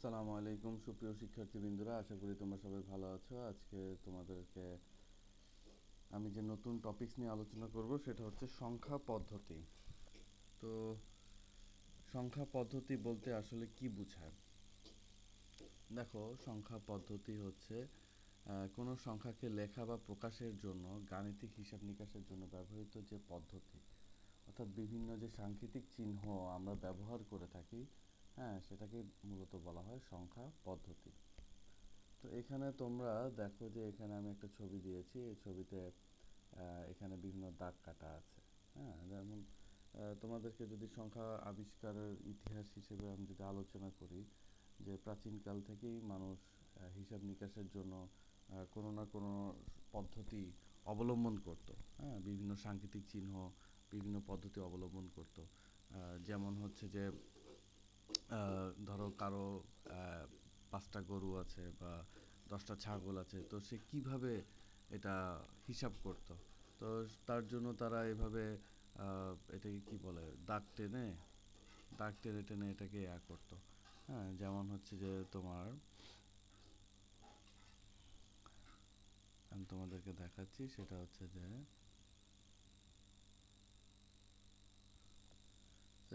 আসসালামু আলাইকুম সুপ্রিয় শিক্ষার্থীবৃন্দরা, আশা করি তোমরা সবাই ভালো আছো। আজকে তোমাদেরকে আমি যে নতুন টপিকস নিয়ে আলোচনা করব সেটা হচ্ছে সংখ্যা পদ্ধতি। তো সংখ্যা পদ্ধতি বলতে আসলে কি বোঝায়? দেখো, সংখ্যা পদ্ধতি হচ্ছে কোনো সংখ্যাকে লেখা বা প্রকাশের জন্য গাণিতিক হিসাব নিকাশের জন্য ব্যবহৃত যে পদ্ধতি, অর্থাৎ বিভিন্ন যে সাংকেতিক চিহ্ন আমরা ব্যবহার করে থাকি, সেটাকে মূলত বলা হয় সংখ্যা পদ্ধতি। তো এখানে তোমরা দেখো যে এখানে আমি একটা ছবি দিয়েছি। এই ছবিতে এখানে বিভিন্ন দাগ কাটা আছে। যেমন তোমাদেরকে যদি সংখ্যা আবিষ্কারের ইতিহাস হিসেবে আমি যদি আলোচনা করি, যে প্রাচীনকাল থেকেই মানুষ হিসাব নিকাশের জন্য কোনো না কোনো পদ্ধতি অবলম্বন করত। বিভিন্ন সাংকেতিক চিহ্ন, বিভিন্ন পদ্ধতি অবলম্বন করত। যেমন হচ্ছে যে ধরো কারো ৫টা গরু আছে বা 10টা ছাগল আছে, তো সে কিভাবে এটা হিসাব করত? তো তার জন্য তারা এভাবে এটাকে কি বলে, দাগ টেনে টেনে এটাকে করতো। যেমন হচ্ছে যে আমি তোমাদেরকে দেখাচ্ছি, সেটা হচ্ছে যে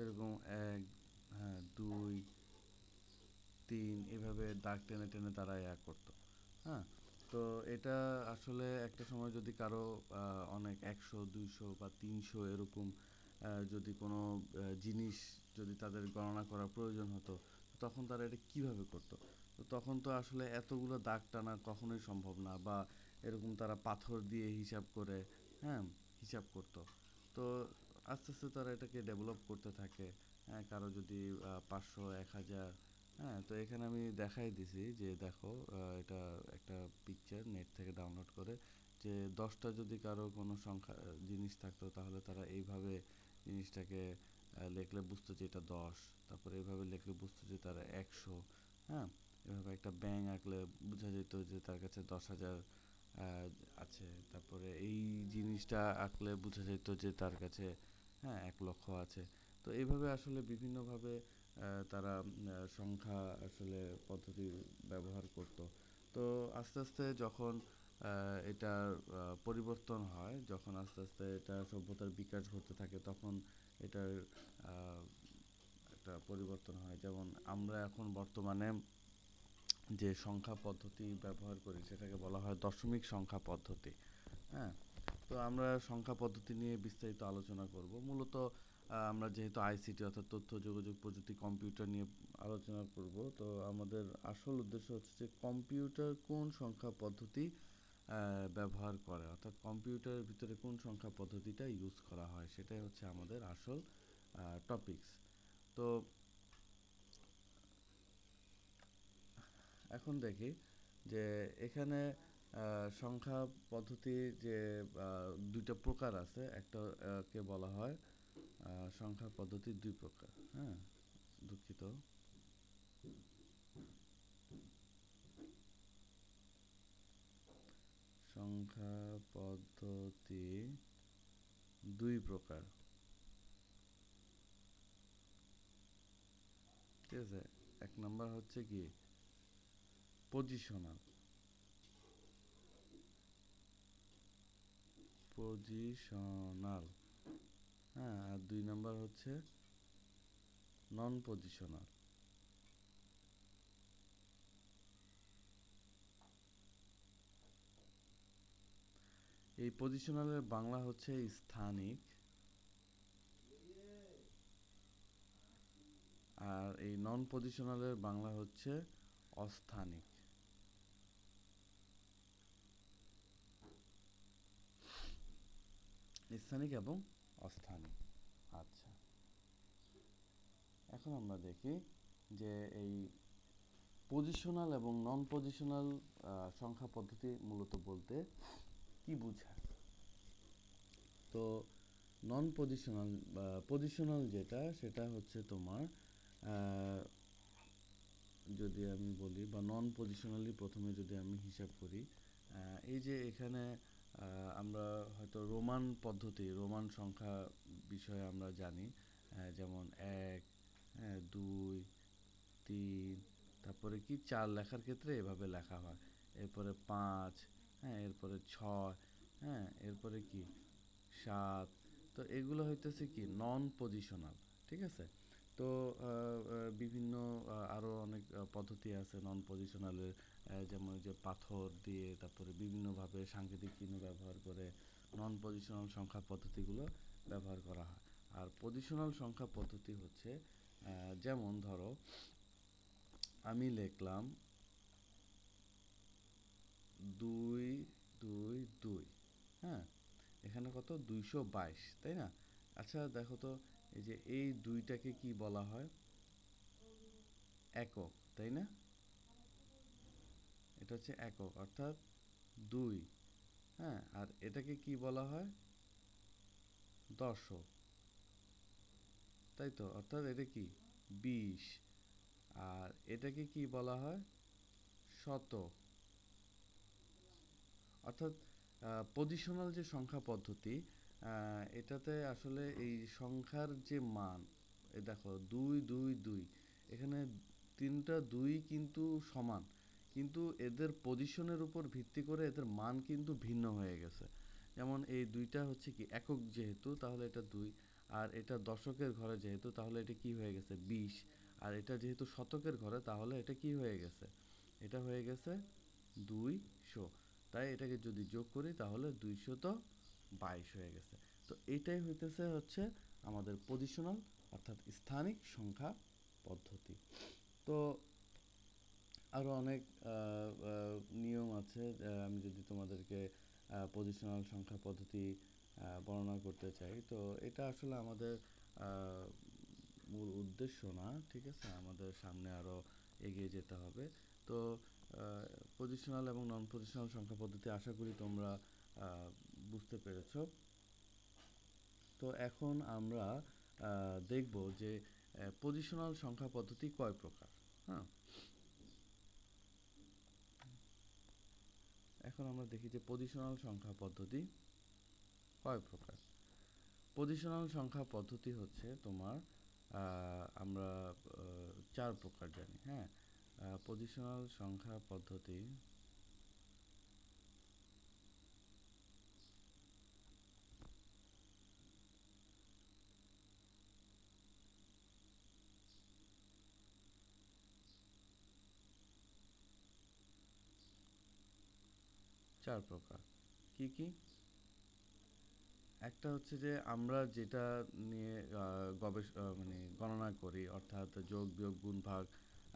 এরকম ১, ২, ৩ এভাবে দাগ টেনে টেনে তারা করতো। হ্যাঁ তো এটা আসলে একটা সময় যদি কারো অনেক ১০০, ২০০ বা ৩০০ এরকম যদি কোনো জিনিস যদি তাদের গণনা করার প্রয়োজন হতো, তখন তারা এটা কিভাবে করতো? তো তখন তো আসলে এতগুলো দাগ টানা কখনোই সম্ভব না, বা এরকম তারা পাথর দিয়ে হিসাব করতো। তো আস্তে আস্তে তারা এটাকে ডেভেলপ করতে থাকে। কারো যদি ৫০০, ১০০০। তো এখানে আমি দেখাই দিছি যে দেখো, এটা একটা পিকচার নেট থেকে ডাউনলোড করে, যে 10টা যদি কারো কোনো সংখ্যা জিনিস থাকতো, তাহলে তারা এইভাবে জিনিসটাকে লিখলে বুঝতো যে এটা 10। তারপরে এইভাবে লিখলে বুঝতো যে তারা ১০০। হ্যাঁ এভাবে একটা ব্যাঙ আঁকলে বোঝা যেত যে তার কাছে ১০,০০০ আছে। তারপরে এই জিনিসটা আঁকলে বোঝা যেত যে তার কাছে ১,০০,০০০ আছে। তো এইভাবে আসলে বিভিন্নভাবে তারা সংখ্যা আসলে পদ্ধতি ব্যবহার করত। তো আস্তে আস্তে যখন এটার পরিবর্তন হয়, যখন আস্তে আস্তে এটা সভ্যতার বিকাশ ঘটতে থাকে, তখন এটার একটা পরিবর্তন হয়। যেমন আমরা এখন বর্তমানে যে সংখ্যা পদ্ধতি ব্যবহার করি সেটাকে বলা হয় দশমিক সংখ্যা পদ্ধতি। হ্যাঁ তো আমরা সংখ্যা পদ্ধতি নিয়ে বিস্তারিত আলোচনা করব। মূলত আমরা যেহেতু আইসিটি অর্থাৎ তথ্য যোগাযোগ প্রযুক্তি, কম্পিউটার নিয়ে আলোচনা করব, তো আমাদের আসল উদ্দেশ্য হচ্ছে যে কম্পিউটার কোন সংখ্যা পদ্ধতি ব্যবহার করে, অর্থাৎ কম্পিউটারের ভিতরে কোন সংখ্যা পদ্ধতিটা ইউজ করা হয়, সেটাই হচ্ছে আমাদের আসল টপিকস। তো এখন দেখি যে এখানে সংখ্যা পদ্ধতির যে দুইটা প্রকার আছে। একটা কে বলা হয় সংখ্যা পদ্ধতির ২ প্রকার। দুঃখিত। সংখ্যা পদ্ধতি ২ প্রকার। ঠিক আছে? ১ নাম্বার হচ্ছে কি পজিশনাল। পজিশনাল। আর ২ নাম্বার হচ্ছে নন পজিশনাল। এই পজিশনালের বাংলা হচ্ছে স্থানিক, আর এই নন পজিশনালের বাংলা হচ্ছে অস্থানিক। স্থানিক এবং অস্থানিক। আচ্ছা, এখন আমরা দেখি যে এই পজিশনাল এবং নন পজিশনাল সংখ্যা পদ্ধতি মূলত বলতে কি বোঝায়। তো নন পজিশনাল বা পজিশনাল যেটা, সেটা হচ্ছে তোমার যদি আমি বলি, বা নন পজিশনালি প্রথমে যদি আমি হিসাব করি, এই যে এখানে আমরা হয়তো রোমান সংখ্যা বিষয়ে আমরা জানি, যেমন ১, ২, ৩, তারপরে কি 4 লেখার ক্ষেত্রে এভাবে লেখা হয়, এরপরে 5, হ্যাঁ, এরপরে 6, হ্যাঁ, এরপরে কি 7। তো এগুলো হইতেছে কি নন পজিশনাল, ঠিক আছে। তো বিভিন্ন আরও অনেক পদ্ধতি আছে নন পজিশনালের, যেমন যে পাথর দিয়ে, তারপরে বিভিন্নভাবে সাংকেতিক চিহ্ন ব্যবহার করে নন পজিশনাল সংখ্যা পদ্ধতিগুলো ব্যবহার করা হয়। আর পজিশনাল সংখ্যা পদ্ধতি হচ্ছে যেমন ধরো আমি লিখলাম 2 2 2, হ্যাঁ, এখানে কত 222, তাই না? আচ্ছা দেখো তো, এই যে এই দুইটাকে কি বলা হয়? একক, তাই না? এটা হচ্ছে একক, অর্থাৎ 2, হ্যাঁ, আর এটাকে কি বলা হয়? দশক, তাই তো, অর্থাৎ এটা কি 20। আর এটাকে কি বলা হয়? শতক। অর্থাৎ পজিশনাল যে সংখ্যা পদ্ধতি, এটাতে আসলে এই সংখ্যার যে মান, এই দেখো 2 2 2, এখানে তিনটা 2 কিন্তু সমান, কিন্তু এদের পজিশনের উপর ভিত্তি করে এদের মান কিন্তু ভিন্ন হয়ে গেছে। যেমন এই দুইটা হচ্ছে কি একক যেহেতু, তাহলে এটা 2, আর এটা দশকের ঘরে যেহেতু, তাহলে এটা কি হয়ে গেছে 20, আর এটা যেহেতু শতকের ঘরে, তাহলে এটা কি হয়ে গেছে? এটা হয়ে গেছে 200। তাই এটাকে যদি যোগ করি তাহলে 222 হয়ে গেছে। তো এটাই হচ্ছে আমাদের পজিশনাল অর্থাৎ স্থানিক সংখ্যা পদ্ধতি। তো আরও অনেক নিয়ম আছে, আমি যদি তোমাদেরকে পজিশনাল সংখ্যা পদ্ধতি বর্ণনা করতে চাই, তো এটা আসলে আমাদের মূল উদ্দেশ্য না, ঠিক আছে, আমাদের সামনে আরও এগিয়ে যেতে হবে। তো পজিশনাল এবং নন পজিশনাল সংখ্যা পদ্ধতি আশা করি তোমরা বুঝতে পেরেছো। তো এখন আমরা দেখব যে পজিশনাল সংখ্যা পদ্ধতি কয় প্রকার। হ্যাঁ, এখন আমরা দেখি যে পজিশনাল সংখ্যা পদ্ধতি কয় প্রকার। পজিশনাল সংখ্যা পদ্ধতি হচ্ছে তোমার আমরা 4 প্রকার জানি। হ্যাঁ, পজিশনাল সংখ্যা পদ্ধতি 4 প্রকার। কি কি? একটা হচ্ছে যে আমরা যেটা নিয়ে মানে গণনা করি, অর্থাৎ যোগ বিয়োগ গুণ ভাগ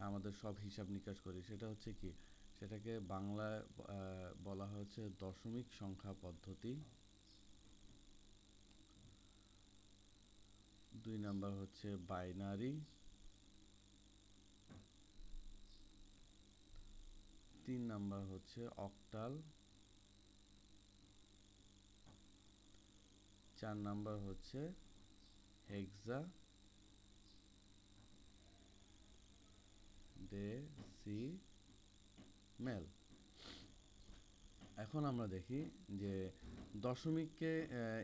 আমাদের সব হিসাব নিকাশ করি, সেটা হচ্ছে কি, সেটাকে বাংলায় বলা হচ্ছে দশমিক সংখ্যা পদ্ধতি। 2 নাম্বার হচ্ছে বাইনারি। 3 নাম্বার হচ্ছে অক্টাল। 4 নাম্বার হচ্ছে হেক্সা ডেসিমেল। এখন আমরা দেখি যে দশমিককে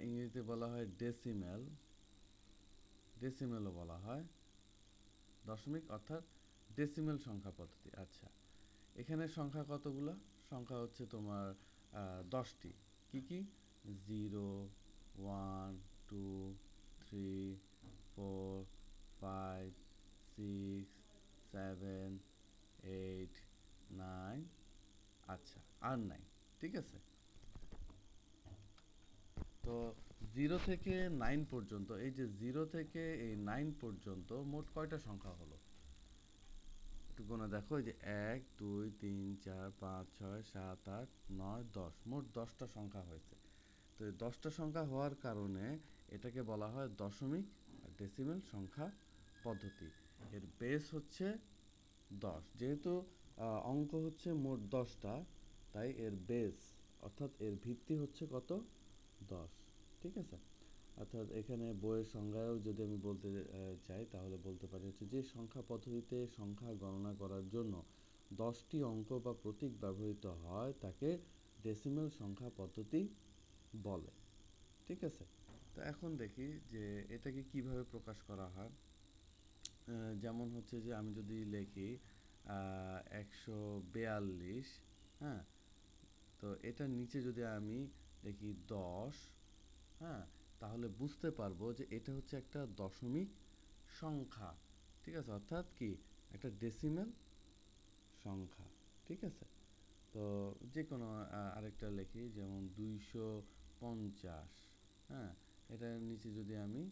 ইংরেজিতে বলা হয় ডেসিমেল, ডেসিমেলও বলা হয় দশমিক, অর্থাৎ ডেসিমেল সংখ্যা পদ্ধতি। আচ্ছা, এখানে সংখ্যা কতগুলো? সংখ্যা হচ্ছে তোমার 10টি। কি কি? 0 1 2 3 4 5 6 7 8 9। আচ্ছা, আর নাই, ঠিক আছে। তো 0 থেকে 9 পর্যন্ত, এই যে 0 থেকে এই 9 পর্যন্ত মোট কয়টা সংখ্যা হলো? একটু গুণে দেখো, এই যে 1 2 3 4 5 6 7 8 9 10, মোট 10টা সংখ্যা হয়েছে। তো এই 10টা সংখ্যা হওয়ার কারণে এটাকে বলা হয় দশমিক ডেসিমেল সংখ্যা পদ্ধতি। এর বেস হচ্ছে 10, যেহেতু অঙ্ক হচ্ছে মোট 10টা, তাই এর বেস অর্থাৎ এর ভিত্তি হচ্ছে কত? 10, ঠিক আছে। অর্থাৎ এখানে বইয়ের সংজ্ঞায়ও যদি আমি বলতে চাই, তাহলে বলতে পারি হচ্ছে যে সংখ্যা পদ্ধতিতে সংখ্যা গণনা করার জন্য 10টি অঙ্ক বা প্রতীক ব্যবহৃত হয় তাকে ডেসিমেল সংখ্যা পদ্ধতি বলে, ঠিক আছে। তো এখন দেখি যে এটাকে কিভাবে প্রকাশ করা হয়। যেমন হচ্ছে যে আমি যদি লিখি 142, হ্যাঁ, তো এটার নিচে যদি আমি দেখি 10, হ্যাঁ, তাহলে বুঝতে পারবো যে এটা হচ্ছে একটা দশমিক সংখ্যা, ঠিক আছে, অর্থাৎ কি একটা ডেসিমেল সংখ্যা, ঠিক আছে। তো যে কোনো আরেকটা লিখি, যেমন 250, হ্যাঁ, এটার নিচে যদি আমি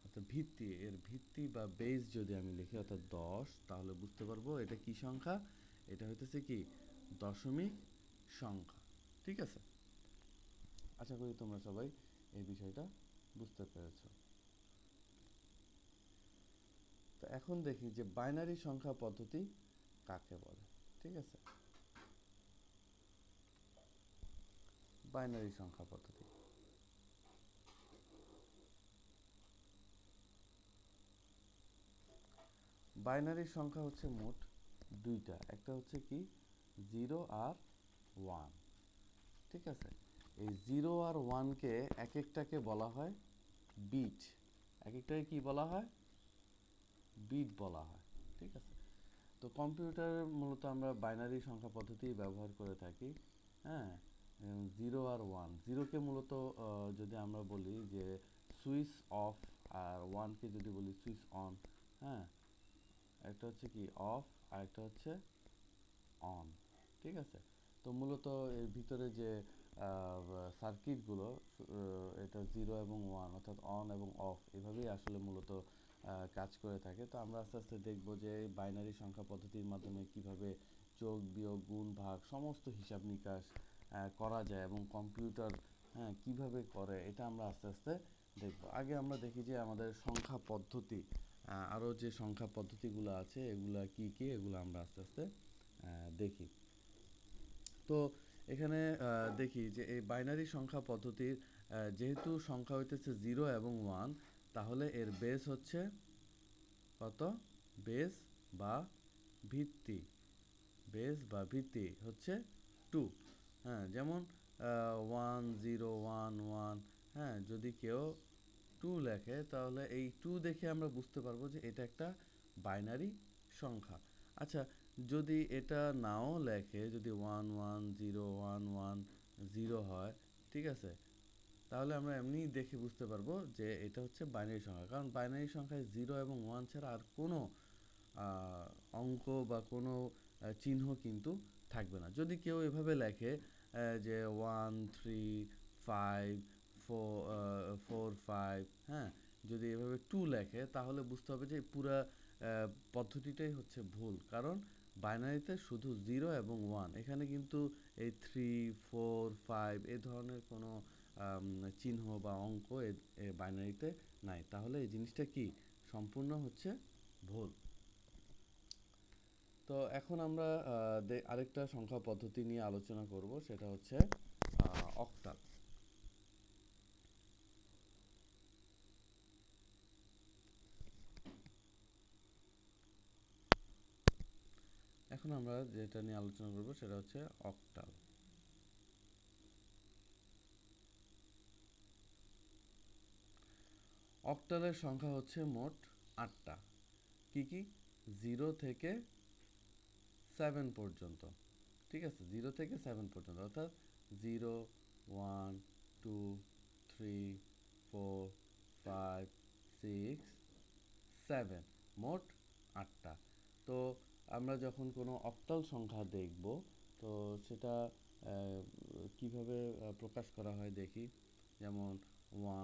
অর্থাৎ ভিত্তি বা বেস যদি আমি লিখি অর্থাৎ 10, তাহলে বুঝতে পারবো এটা কি সংখ্যা, এটা হইতেছে কি দশমিক সংখ্যা, ঠিক আছে। আশা করি তোমরা সবাই এই বিষয়টা বুঝতে পেরেছো। তো এখন দেখি যে বাইনারি সংখ্যা পদ্ধতি কাকে বলে, ঠিক আছে। বাইনারি সংখ্যা পদ্ধতি, বাইনারি সংখ্যা হচ্ছে মোট দুইটা, একটা হচ্ছে কি 0 আর 1, ঠিক আছে। এই 0 আর 1কে এক একটাকে বলা হয় বিট, এক একটাকে কি বলা হয়, বিট বলা হয়, ঠিক আছে। তো কম্পিউটারে মূলত আমরা বাইনারি সংখ্যা পদ্ধতি ব্যবহার করে থাকি, হ্যাঁ। 0 আর 1, জিরোকে মূলত যদি আমরা বলি যে সুইচ অফ, আর 1কে যদি বলি সুইচ অন, হ্যাঁ, একটা হচ্ছে কি অফ আর একটা হচ্ছে অন, ঠিক আছে। তো মূলত এর ভিতরে যে সার্কিটগুলো, এটা 0 এবং 1 অর্থাৎ অন এবং অফ এভাবেই আসলে মূলত কাজ করে থাকে। তো আমরা আস্তে আস্তে দেখব যে বাইনারি সংখ্যা পদ্ধতির মাধ্যমে কিভাবে যোগ বিয়োগ গুণ ভাগ সমস্ত হিসাব নিকাশ করা যায় এবং কম্পিউটার, হ্যাঁ, কিভাবে করে এটা আমরা আস্তে আস্তে দেখব। আগে আমরা দেখি যে আমাদের সংখ্যা পদ্ধতি, আরও যে সংখ্যা পদ্ধতিগুলো আছে এগুলা কি কি, এগুলো আমরা আস্তে আস্তে দেখি। তো এখানে দেখি যে এই বাইনারি সংখ্যা পদ্ধতির যেহেতু সংখ্যা হইতেছে 0 এবং 1, তাহলে এর বেস হচ্ছে কত, বেস বা ভিত্তি, বেস বা ভিত্তি হচ্ছে 2, হ্যাঁ, যেমন 1011, হ্যাঁ, যদি কেউ 2 লেখে তাহলে এই 2 দেখে আমরা বুঝতে পারবো যে এটা একটা বাইনারি সংখ্যা। আচ্ছা, যদি এটা নাও লেখে, যদি 110110 হয়, ঠিক আছে, তাহলে আমরা এমনি দেখে বুঝতে পারবো যে এটা হচ্ছে বাইনারি সংখ্যা, কারণ বাইনারি সংখ্যায় 0 এবং 1 ছাড়া আর কোনো অঙ্ক বা কোনো চিহ্ন কিন্তু থাকবে না। যদি কেউ এভাবে লেখে যে 13545, হ্যাঁ, যদি এভাবে 2 লেখে তাহলে বুঝতে হবে যে পুরা পদ্ধতিটাই হচ্ছে ভুল, কারণ বাইনারিতে শুধু 0 এবং 1, এখানে কিন্তু এই 345 এ ধরনের কোনো চিহ্ন বা অঙ্ক বাইনারিতে নাই, তাহলে এই জিনিসটা কি সম্পূর্ণ হচ্ছে ভুল। তো এখন আমরা আরেকটা সংখ্যা পদ্ধতি নিয়ে আলোচনা করব, সেটা হচ্ছে অক্টাল। এখন আমরা যেটা নিয়ে আলোচনা করব সেটা হচ্ছে অক্টাল। অক্টালের সংখ্যা হচ্ছে মোট 8টা, কি কি, 0 থেকে 7 পর্যন্ত, ঠিক আছে, 0 থেকে 7 পর্যন্ত, অর্থাৎ 0 1 2 3 4 5 6 7, মোট 8টা। তো আমরা যখন কোনো অক্টাল সংখ্যা দেখব, তো সেটা কিভাবে প্রকাশ করা হয় দেখি, যেমন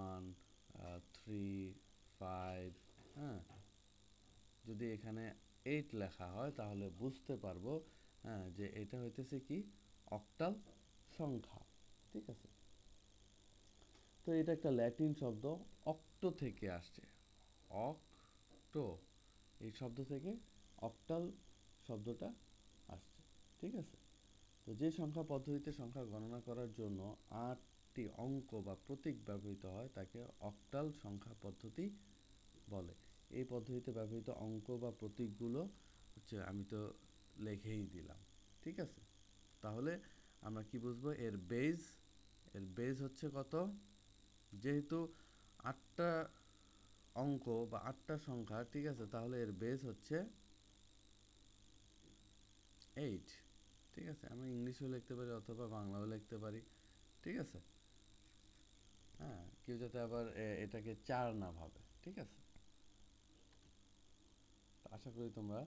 1 3 5, হ্যাঁ, যদি এখানে 8 লেখা হয় তাহলে বুঝতে পারবো, হ্যাঁ, যে এটা হইতেছে কি অক্টাল সংখ্যা, ঠিক আছে। তো এটা একটা ল্যাটিন শব্দ, অক্টো থেকে আসছে, অক্টো, এই শব্দ থেকে অক্টাল শব্দটা আসছে, ঠিক আছে। তো যে সংখ্যা পদ্ধতিতে সংখ্যা গণনা করার জন্য 8টি অঙ্ক বা প্রতীক ব্যবহৃত হয় তাকে অক্টাল সংখ্যা পদ্ধতি বলে। এই পদ্ধতিতে ব্যবহৃত অঙ্ক বা প্রতীকগুলো হচ্ছে, আমি তো লিখেই দিলাম, ঠিক আছে। তাহলে আমরা কি বুঝবো, এর বেজ হচ্ছে কত, যেহেতু 8টা অঙ্ক বা 8টা সংখ্যা, ঠিক আছে, তাহলে এর বেজ হচ্ছে 8, ঠিক আছে? আমি ইংলিশেও লিখতে পারি অথবা বাংলাও লিখতে পারি, ঠিক আছে? হ্যাঁ, কেউ যাতে আবার এটাকে 4 না ভাবে, ঠিক আছে? আশা করি তোমরা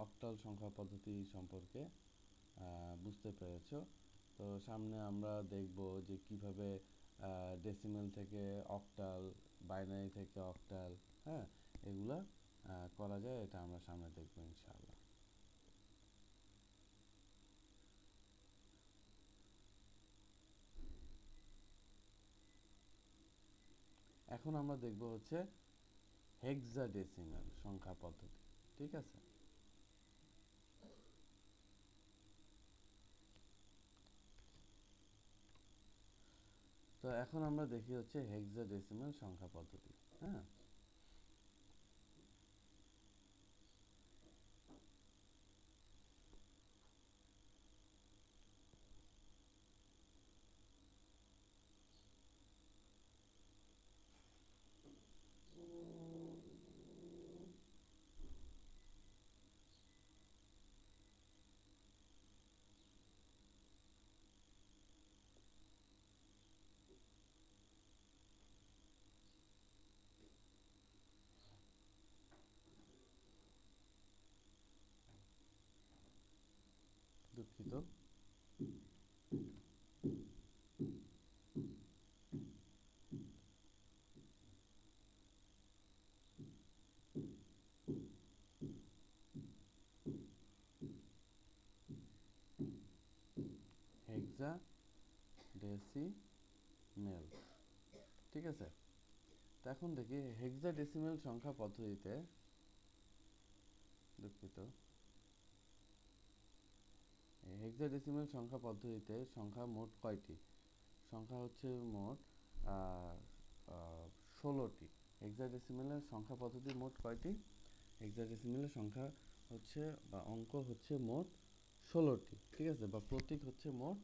অক্টাল সংখ্যা পদ্ধতি সম্পর্কে বুঝতে পেরেছো। তো সামনে আমরা দেখব যে কিভাবে ডেসিমেল থেকে অক্টাল, বাইনারি থেকে অক্টাল, হ্যাঁ, এগুলা করা যায়, এটা আমরা সামনে দেখব ইনশাআল্লাহ। এখন আমরা দেখব হচ্ছে হেক্সাডেসিমেল সংখ্যা পদ্ধতি, ঠিক আছে? তো এখন আমরা দেখি হচ্ছে হেক্সাডেসিমেল সংখ্যা পদ্ধতি, হ্যাঁ? দুঃখিত। হেক্সাডেসিমেল, ঠিক আছে? তো এখন দেখি হেক্সাডেসিমেল সংখ্যা পদ্ধতিতে, দুঃখিত, হেক্সাডেসিমেল সংখ্যা পদ্ধতিতে সংখ্যা মোট কয়টি? সংখ্যা হচ্ছে মোট 16টি। হেক্সাডেসিমেলের সংখ্যা পদ্ধতি মোট কয়টি? হেক্সাডেসিমেলের সংখ্যা হচ্ছে বা অঙ্ক হচ্ছে মোট 16টি, ঠিক আছে? বা প্রতীক হচ্ছে মোট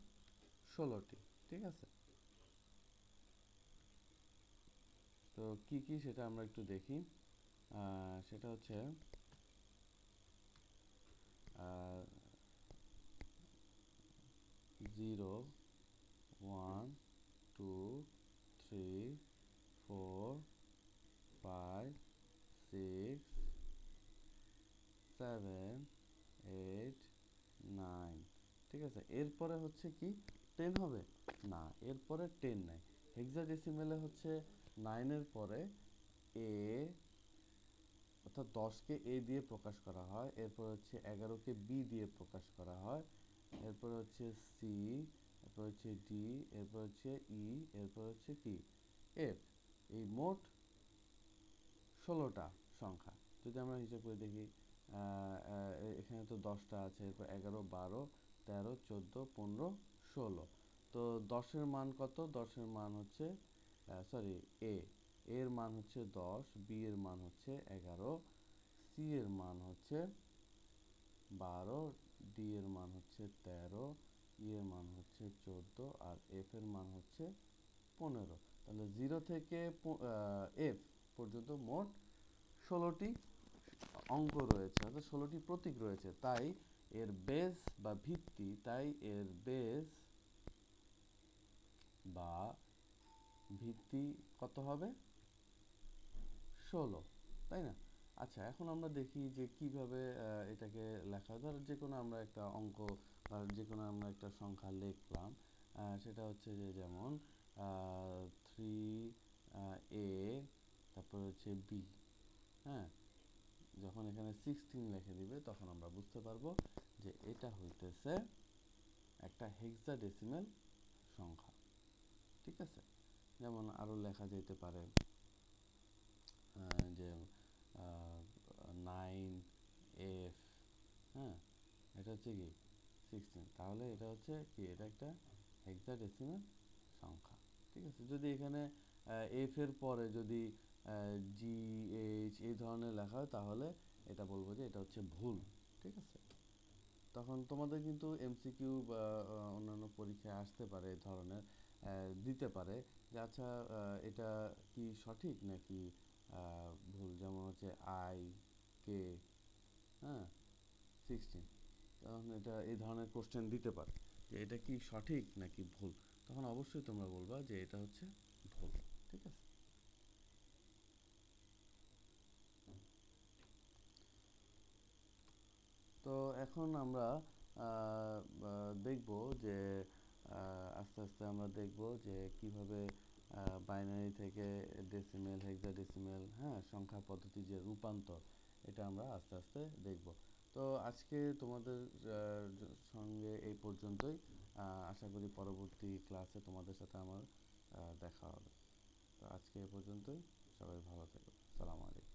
16টি, ঠিক আছে? তো কি কি সেটা আমরা একটু দেখি। সেটা হচ্ছে 0, 1, 2, 3, 4, 5, 6, 7, 8, 9, ঠিক আছে? এরপরে হচ্ছে কি 10 হবে? না, এরপরে 10 নাই। হেক্সাডেসিমেলে হচ্ছে 9 এর পরে এ, অর্থাৎ 10কে এ দিয়ে প্রকাশ করা হয়, এরপর হচ্ছে 11কে বি দিয়ে প্রকাশ করা হয়, এরপর হচ্ছে সি, এরপর হচ্ছে ডি, এরপর হচ্ছে ই, এরপর হচ্ছে কি এফ। এই মোট 16টা সংখ্যা। যদি আমরা হিসাব করে দেখি, এখানে তো 10টা আছে, এরপর 11, 12, 13, 14, 15, 16। তো 10-এর মান কত? 10-এর মান হচ্ছে সরি, এ এর মান হচ্ছে 10, বি এর মান হচ্ছে 11, সি এর মান হচ্ছে 12, ডি এর মান হচ্ছে 13, ই এর মান হচ্ছে 14, আর এফ এর মান হচ্ছে 15। তাহলে 0 থেকে এফ পর্যন্ত মোট 16টি অঙ্ক রয়েছে, অর্থাৎ 16টি প্রতীক রয়েছে। তাই এর বেস বা ভিত্তি, তাই এর বেস বা ভিত্তি কত হবে? 16, তাই না? আচ্ছা, এখন আমরা দেখি যে কিভাবে এটাকে লেখা। ধর যে কোনো আমরা একটা অঙ্ক বা যে কোনো আমরা একটা সংখ্যা লিখলাম, সেটা হচ্ছে যে যেমন 3 এ, তারপর হচ্ছে বি, হ্যাঁ? যখন এখানে 16 লিখে দিবে তখন আমরা বুঝতে পারবো যে এটা হইতেছে একটা হেক্সাডেসিমেল সংখ্যা, ঠিক আছে? যেমন আরও লেখা যেতে পারে যে 9F, হ্যাঁ, এটা হচ্ছে কি 16, তাহলে এটা হচ্ছে কি, এটা একটা হেক্সাডেসিমেল সংখ্যা, ঠিক আছে? যদি এখানে এফ এর পরে যদি GH এই ধরনের লেখা হয় তাহলে এটা বলবো যে এটা হচ্ছে ভুল, ঠিক আছে? তখন তোমাদের কিন্তু MCQ বা অন্যান্য পরীক্ষায় আসতে পারে এই ধরনের, দিতে পারে যে আচ্ছা এটা কি সঠিক নাকি ভুল। যেমন হচ্ছে IK, হ্যাঁ, 16 তখন এটা এই ধরনের কোশ্চেন দিতে পারে যে এটা কি সঠিক নাকি ভুল, তখন অবশ্যই তোমরা বলবা যে এটা হচ্ছে ভুল। ঠিক আছে? তো এখন আমরা দেখব যে আস্তে আস্তে আমরা দেখব যে কিভাবে বাইনারি থেকে ডেসিমেল, হেক্সাডেসিমেল, হ্যাঁ, সংখ্যা পদ্ধতি যে রূপান্তর, এটা আমরা আস্তে আস্তে দেখব। তো আজকে তোমাদের সঙ্গে এই পর্যন্তই। আশা করি পরবর্তী ক্লাসে তোমাদের সাথে আমার দেখা হবে। তো আজকে এ পর্যন্তই। সবাই ভালো থেকো। আসসালামু আলাইকুম।